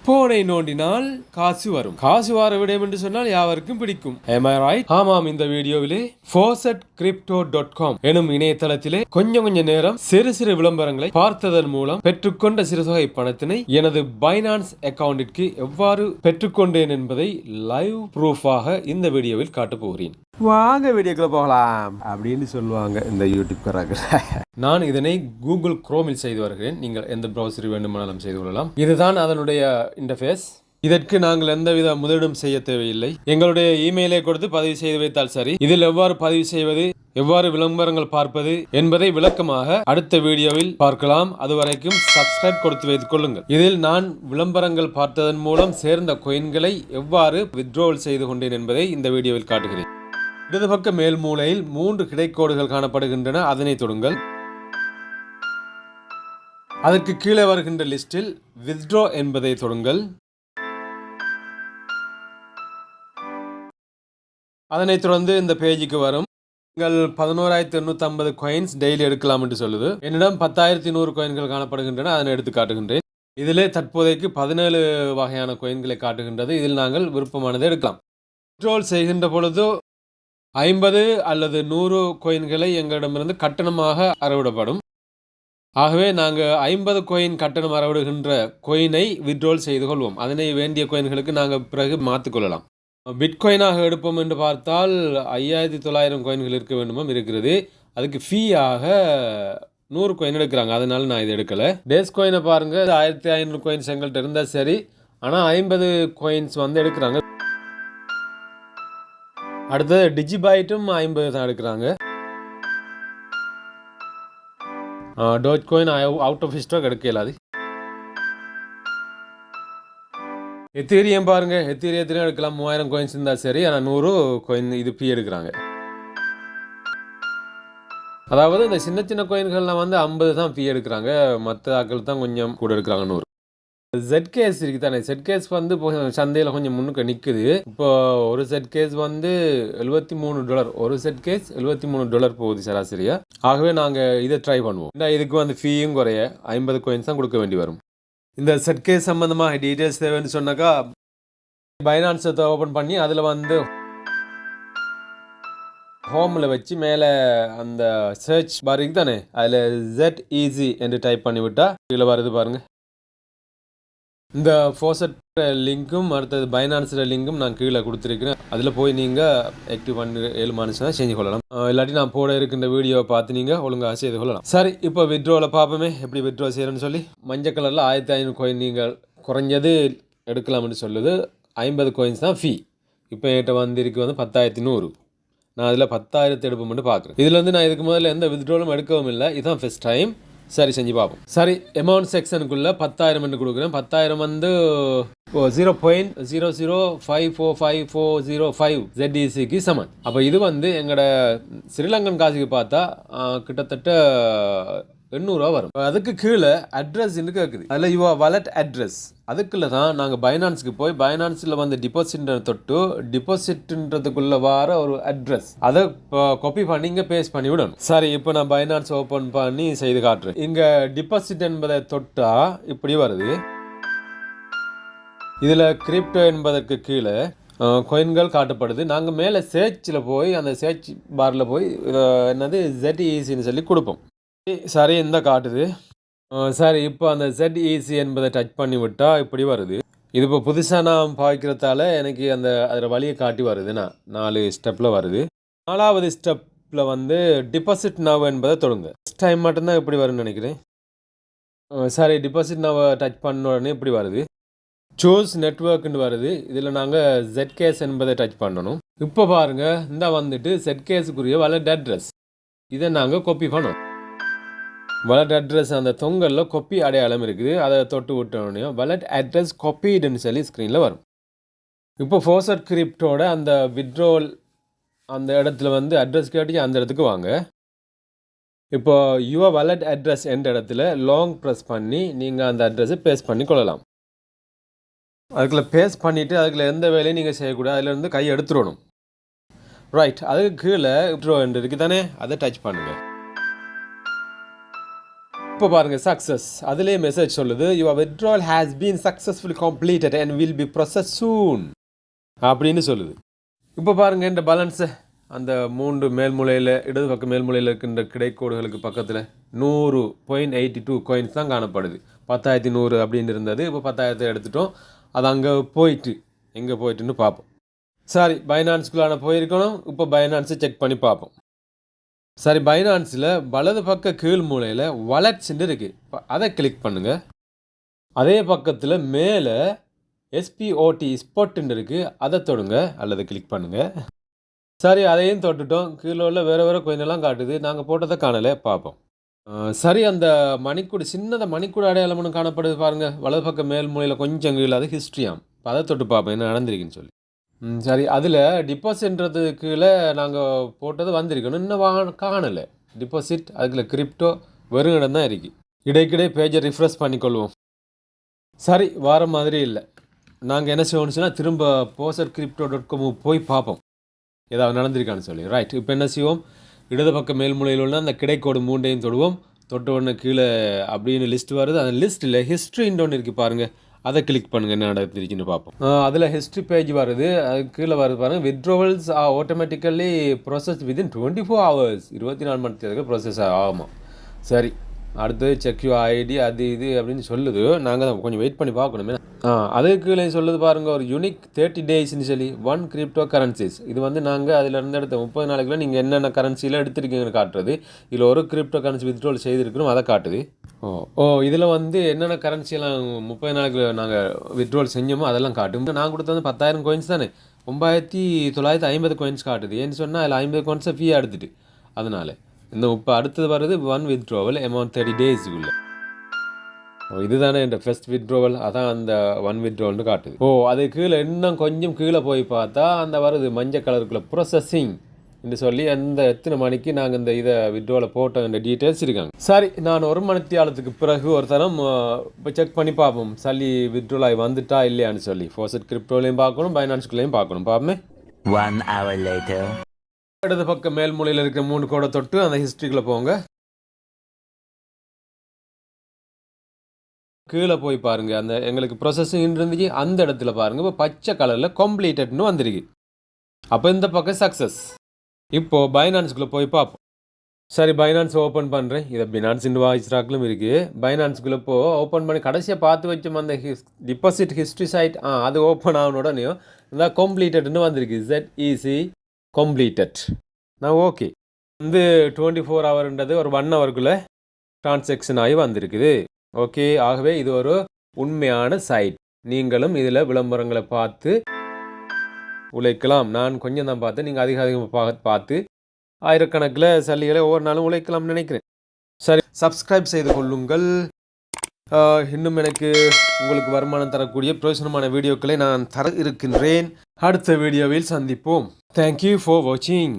போனை நோண்டினால் காசு வரும். காசு வர விடயம் என்று சொன்னால் யாவருக்கும் பிடிக்கும். Am I right? ஆமாம், இந்த வீடியோவிலே Faucetcrypto.com எனும் இணையதளத்திலே கொஞ்சம் நேரம் சிறு விளம்பரங்களை பார்த்ததன் மூலம் பெற்றுக்கொண்ட சிறுதொகை பணத்தினை எனது Binance அக்கவுண்டிற்கு எவ்வாறு பெற்றுக்கொண்டேன் என்பதை லைவ் ப்ரூஃபாக இந்த வீடியோவில் காட்டப் போகிறேன். வாங்க வீடியோக்குள்ள போகலாம் அப்படின்னு சொல்லுவாங்க இந்த யூடியூப்காரர்கள். நான் இதனை கூகுள் குரோமில் செய்து வருகிறேன். நீங்கள் எந்த ப்ரௌசர் வேண்டுமானாலும் செய்து கொள்ளலாம். இதுதான் அதனுடைய இன்டர்ஃபேஸ். இதற்கு நாங்கள் எந்தவித முதலீடும் செய்ய தேவையில்லை. எங்களுடைய இமெயிலை கொடுத்து பதிவு செய்து வைத்தால் சரி. இதில் எவ்வாறு பதிவு செய்வது, எவ்வாறு விளம்பரங்கள் பார்ப்பது என்பதை விளக்கமாக அடுத்த வீடியோவில் பார்க்கலாம். அதுவரைக்கும் சப்ஸ்கிரைப் கொடுத்து வைத்துக் கொள்ளுங்கள். இதில் நான் விளம்பரங்கள் பார்த்ததன் மூலம் சேர்ந்த கோயின்களை எவ்வாறு வித்ட்ரோவல் செய்து கொண்டேன் என்பதை இந்த வீடியோவில் காட்டுகிறேன். இடது பக்க மேல் மூலையில் 3 கிடைக்கோடுகள் காணப்படுகின்றன. அதனை தொடுங்கள். அதற்கு கீழே வருகின்ற லிஸ்டில் வித்ட்ரோ என்பதை தொடுங்கள். அதனைத் தொடர்ந்து இந்த பேஜுக்கு வரும். நீங்கள் 11,850 காயின்ஸ் டெய்லி எடுக்கலாம் என்று சொல்லுது. என்னிடம் 10,100 காயின்கள் காணப்படுகின்றன. அதனை எடுத்து காட்டுகின்றேன். இதிலே தற்போதைக்கு 17 வகையான காயின்களை காட்டுகின்றது. இதில் நாங்கள் விருப்பமானதை எடுக்கலாம். வித்ட்ரோல் செய்கின்ற பொழுது 50 அல்லது 100 கோயின்களை எங்களிடமிருந்து கட்டணமாக அறவிடப்படும். ஆகவே நாங்கள் 50 கோயின் கட்டணம் அறவிடுகின்ற கோயினை வித்ட்ரோல் செய்து கொள்வோம். அதனை வேண்டிய கோயின்களுக்கு நாங்கள் பிறகு மாற்றிக்கொள்ளலாம். பிட்கோயினாக எடுப்போம் என்று பார்த்தால் 5,900 கோயின்கள் இருக்க வேண்டுமோ இருக்கிறது. அதுக்கு ஃபீயாக 100 கோயின் எடுக்கிறாங்க. அதனால நான் இதை எடுக்கலை. டேஸ் கோயினை பாருங்கள், 1,500 கோயின்ஸ் எங்கள்கிட்ட இருந்தால் சரி. ஆனால் 50 கோயின்ஸ் எடுக்கிறாங்க. அடுத்தது டிஜிபைட்டும் 50 தான் எடுக்கிறாங்க. Dogecoin out of stock எடுக்க இயலாது. எத்தீரியம் பாருங்க, எத்தீரியத்திலும் எடுக்கலாம். 3000 கோயின்ஸ் இருந்தால் சரி. ஆனால் 100 கோயின் இது பி எடுக்கிறாங்க. அதாவது இந்த சின்ன கோயின்கள்லாம் 50 தான் பி எடுக்கிறாங்க. மற்ற ஆக்கள் தான் கொஞ்சம் கூட எடுக்கிறாங்க. 100 ZKS இருக்கு தானே. ZKS சந்தையில் கொஞ்சம் முன்னுக்கு நிற்குது. இப்போ ஒரு ZKS $73. ஒரு ZKS $73 போகுது சராசரியா. ஆகவே நாங்கள் இதை ட்ரை பண்ணுவோம். இதுக்கு ஃபீயும் குறைய 50 கோயின்ஸ் தான் கொடுக்க வேண்டி வரும். இந்த ZKS சம்பந்தமாக டீட்டெயில்ஸ் தேவைன்னு சொன்னாக்கா பைனான்ஸை ஓப்பன் பண்ணி அதில் ஹோமில் வச்சு மேலே அந்த சர்ச் பார் இருக்கு தானே, அதில் ZEZ என்று டைப் பண்ணி விட்டா கீழே வருது பாருங்க. இந்த Faucet லிங்க்கும் அடுத்தது பைனான்ஸோட லிங்க்கும் நான் கீழே கொடுத்துருக்கிறேன். அதில் போய் நீங்கள் ஆக்டிவ் பண்ணி 7 மனுஷனா செஞ்சு கொள்ளலாம். இல்லாட்டி நான் போட இருக்கின்ற வீடியோவை பார்த்து நீங்கள் ஒழுங்காக செய்து கொள்ளலாம். சரி, இப்போ வித்ட்ரோவில் பார்ப்போமே எப்படி வித்ட்ரோ செய்யறேன்னு சொல்லி. மஞ்சள் கலரில் 1,500 கோயின் நீங்கள் குறைஞ்சது எடுக்கலாம்னு சொல்லுது. 50 கோயின்ஸ் தான் ஃபீ. இப்போ என்கிட்ட இருக்கு 10,100. நான் அதில் 10,000 எடுப்போம்னு பார்க்குறேன். இதில் நான் இதுக்கு முதல்ல எந்த வித்ட்ரோலும் எடுக்கவும் இல்லை. இதுதான் ஃபர்ஸ்ட் டைம். சரி, செஞ்சு பார்ப்போம். சரி, அமௌண்ட் செக்ஷனுக்குள்ளே 10,000 கொடுக்குறேன். 10,000 0.005454505 ZECக்கு சமன். அப்போ இது எங்களோட ஸ்ரீலங்கன் காசுக்கு பார்த்தா கிட்டத்தட்ட 800 வரும். அதுக்கு கீழே அட்ரஸ் கேட்குது. அதில் யுவர் வாலெட் அட்ரஸ். அதுக்குள்ள தான் நாங்கள் பைனான்ஸுக்கு போய் பைனான்ஸில் டிபாசிட் தொட்டு டிபாசிட்ன்றதுக்குள்ள வர ஒரு அட்ரஸ் அதை காப்பி பண்ணி இங்கே பேஸ்ட் பண்ணி விடணும். சரி, இப்போ நான் பைனான்ஸ் ஓப்பன் பண்ணி செய்து காட்டுறேன். இங்கே டிபாசிட் என்பதை தொட்டா இப்படி வருது. இதில் கிரிப்டோ என்பதற்கு கீழே கோயின்கள் காட்டப்படுது. நாங்கள் மேலே சர்ச்சில் போய் அந்த சர்ச் பாரில் போய் என்னது ZECன்னு சொல்லி கொடுப்போம். சரி, இந்த காட்டுது. சரி, இப்போ அந்த ZEC என்பதை டச் பண்ணி விட்டால் இப்படி வருது. இது இப்போ புதுசாக நான் பாய்க்கிறதால எனக்கு அதில் வழியை காட்டி வருதுண்ணா 4 ஸ்டெப்பில் வருது. 4வது ஸ்டெப்பில் டிபாசிட் நவ் என்பதை தொடுங்க. ஃபஸ்ட் டைம் மட்டும்தான் இப்படி வரும்னு நினைக்கிறேன். சரி, டிபாசிட் நவ் டச் பண்ண உடனே இப்படி வருது. சூஸ் நெட்வொர்க்னு வருது. இதில் நாங்கள் ZKS என்பதை டச் பண்ணணும். இப்போ பாருங்கள், இந்த ZKSக்குரிய வாலெட் அட்ரஸ் இதை நாங்கள் காப்பி பண்ணோம். வாலெட் அட்ரஸ் அந்த தொங்கலில் கொப்பி அடையாளம் இருக்குது. அதை தொட்டு விட்டோடனே வாலெட் அட்ரஸ் காப்பீடுன்னு சொல்லி ஸ்க்ரீனில் வரும். இப்போ Faucet Cryptoட அந்த வித்ட்ரோல் அந்த இடத்துல அட்ரஸ் கேட்டு அந்த இடத்துக்கு வாங்க. இப்போ யுவர் வாலெட் அட்ரஸ் என்ற இடத்துல லாங் ப்ரெஸ் பண்ணி நீங்கள் அந்த அட்ரஸை பேஸ்ட் பண்ணி கொள்ளலாம். அதுக்குள்ளே பேஸ்ட் பண்ணிவிட்டு அதுக்குள்ள எந்த வேலையும் நீங்கள் செய்யக்கூடாது. அதிலேருந்து கை எடுத்துடணும். ரைட், அதுக்கு கீழே வித்ட்ரோ இருக்குது தானே, அதை டச் பண்ணுங்கள். இப்போ பாருங்கள் சக்ஸஸ் அதிலே மெசேஜ் சொல்லுது your withdrawal has been successfully completed and will be processed soon அப்படின்னு சொல்லுது. இப்போ பாருங்கள் இந்த பேலன்ஸை அந்த 3 மேல்முலையில் இடது பக்கம் மேல்முலையில் இருக்கின்ற கிடைக்கோடுகளுக்கு பக்கத்தில் 100.82 காயின்ஸ் தான் காணப்படுது. 10,100 அப்படின்னு இருந்தது. இப்போ 10,000 எடுத்துட்டோம். அது அங்கே போயிட்டு எங்கே போயிட்டுன்னு பார்ப்போம். சரி பைனான்ஸ்குள்ளான போயிருக்கணும். இப்போ பைனான்ஸை செக் பண்ணி பார்ப்போம். சரி பைனான்ஸில் வலது பக்க கீழ் மூலையில் வாலெட்ஸ்ன்னு இருக்குது. அதை கிளிக் பண்ணுங்கள். அதே பக்கத்தில் மேலே எஸ்பிஓடி ஸ்பாட்டுன்னு இருக்குது. அதை தொடுங்க அல்லது கிளிக் பண்ணுங்கள். சரி அதையும் தொட்டுட்டோம். கீழே உள்ள வேறு கோயினெல்லாம் காட்டுது. நாங்கள் போட்டதை காணலை, பார்ப்போம். சரி அந்த மணிக்கூடு சின்னதாக மணிக்கூடு அடையாளம் ஒன்று காணப்படுது பாருங்கள். வலது பக்கம் மேல் மூலையில் கொஞ்சம் கீழே அது ஹிஸ்ட்ரியாம். அதை தொட்டு பார்ப்போம் என்ன நடந்திருக்குன்னு சொல்லி. சரி அதில் டிபாசிட்ன்றது கீழே நாங்கள் போட்டது வந்திருக்கணும். இன்னும் காணலை டிபாசிட். அதுக்குள்ள கிரிப்டோ வெறும் இடம் தான் இருக்குது. இடைக்கிடையே பேஜை ரிஃப்ரெஷ் பண்ணிக்கொள்வோம். சரி வார மாதிரி இல்லை. நாங்கள் என்ன செய்வோம்னு திரும்ப faucetcrypto.com போய் பார்ப்போம் ஏதாவது நடந்திருக்கான்னு சொல்லி. ரைட் இப்போ என்ன செய்வோம், இடது பக்கம் மேல்முலையில் உள்ள அந்த கிடைக்கோடு 3ஐயும் தொடுவோம். தொட்ட உடனே கீழே அப்படின்னு லிஸ்ட் வருது. அந்த லிஸ்ட்டில் ஹிஸ்ட்ரின்னு ஒன்று இருக்குது பாருங்கள். அதை கிளிக் பண்ணுங்கள் என்ன நடந்துருச்சுன்னு பார்ப்போம். அதில் ஹிஸ்ட்ரி பேஜ் வருது. அது கீழே வருது பாருங்கள். withdrawals are automatically processed within 24 hours 24 மணி நேரத்துக்கு ப்ராசஸ் ஆகுமா. சரி அடுத்து செக் யூ ஐடி அது இது அப்படின்னு சொல்லுது. நாங்கள் தான் கொஞ்சம் வெயிட் பண்ணி பார்க்கணுமே. அதுக்கு சொல்லுது பாருங்கள் ஒரு யூனிக் 30 டேஸ்ன்னு சொல்லி 1 கிரிப்டோ கரன்சிஸ். இது வந்து நாங்கள் அதில் இருந்து எடுத்த 30 நாளைக்குள்ள நீங்கள் என்னென்ன கரன்சியில் எடுத்துருக்கீங்கன்னு காட்டுறது. இதில் ஒரு கிரிப்டோ கரன்சி வித்ட்ரால் செய்திருக்கணும் அதை காட்டுது. இதில் வந்து என்னென்ன கரன்சியெல்லாம் 30 நாளைக்கு நாங்கள் வித்ட்ரால் செஞ்சோமோ அதெல்லாம் காட்டும். நான் கொடுத்தது 10,000 கோயின்ஸ் தானே. 9,950 கோயின்ஸ் காட்டுது. ஏன்னு சொன்னால் அதில் 50 கோயின்ஸை ஃபீயாக எடுத்துட்டு அதனால் இந்த இப்போ அடுத்தது வருது 1 withdrawal amount 30 டேஸுக்குள்ள. இதுதானே இந்த ஃபர்ஸ்ட் வித்ட்ராவல். அதான் அந்த 1 withdrawalனு காட்டுது. அது கீழே இன்னும் கொஞ்சம் கீழே போய் பார்த்தா அந்த வருது மஞ்சள் கலருக்குள்ள ப்ரொசஸிங் என்று சொல்லி அந்த எத்தனை மணிக்கு நாங்கள் இந்த இதை வித்ட்ராவலை போட்ட இந்த டீட்டெயில்ஸ் இருக்காங்க. சரி நான் 1 மணித்தியாலத்துக்கு பிறகு ஒரு தரம் இப்போ செக் பண்ணி பார்ப்போம் சல்லி வித்ட்ரால் ஆகி வந்துட்டா இல்லையான்னு சொல்லி. Faucet Cryptoலையும் பார்க்கணும் பைனான்ஸ்குள்ளேயும் பார்க்கணும். பார்ப்போமே. 1 hour later. இடது பக்கம் மேல் மூலையில் இருக்கிற 3 கோடை தொட்டு அந்த ஹிஸ்ட்ரிக்குள்ளே போங்க. கீழே போய் பாருங்கள் அந்த எங்களுக்கு ப்ரொசஸிங் இருந்துச்சு அந்த இடத்துல பாருங்கள். இப்போ பச்சை கலரில் கம்ப்ளீட்டட்னு வந்திருக்கு. அப்போ இந்த பக்கம் சக்ஸஸ். இப்போது பைனான்ஸ்குள்ளே போய் பார்ப்போம். சரி பைனான்ஸ் ஓப்பன் பண்ணுறேன். இதை பினான்ஸ் இன்வாய்ஸ்ராக்களும் இருக்குது. பைனான்ஸ்குள்ளே ஓப்பன் பண்ணி கடைசியாக பார்த்து வச்சோம் அந்த டிபாசிட் ஹிஸ்ட்ரி சைட். அது ஓப்பன் ஆகணும் உடனே இந்த கம்ப்ளீட்டட்னு வந்திருக்கு. ZEC completed. நான் ஓகே வந்து 24 ஹவர்ன்றது ஒரு 1 ஹவருக்குள்ளே டிரான்சாக்ஷன் ஆகி வந்திருக்குது. ஓகே ஆகவே இது ஒரு உண்மையான சைட். நீங்களும் இதில் விளம்பரங்களை பார்த்து உழைக்கலாம். நான் கொஞ்சம் தான் பார்த்தேன். நீங்கள் அதிகமாக பார்த்து ஆயிரக்கணக்கில் சல்லிகளை ஒவ்வொரு நாளும் உழைக்கலாம்னு நினைக்கிறேன். சரி சப்ஸ்கிரைப் செய்து கொள்ளுங்கள். இன்னும் எனக்கு உங்களுக்கு வருமானம் தரக்கூடிய பிரயோஜனமான வீடியோக்களை நான் தர இருக்கின்றேன். அடுத்த வீடியோவில் சந்திப்போம். தேங்க்யூ ஃபார் வாட்சிங்.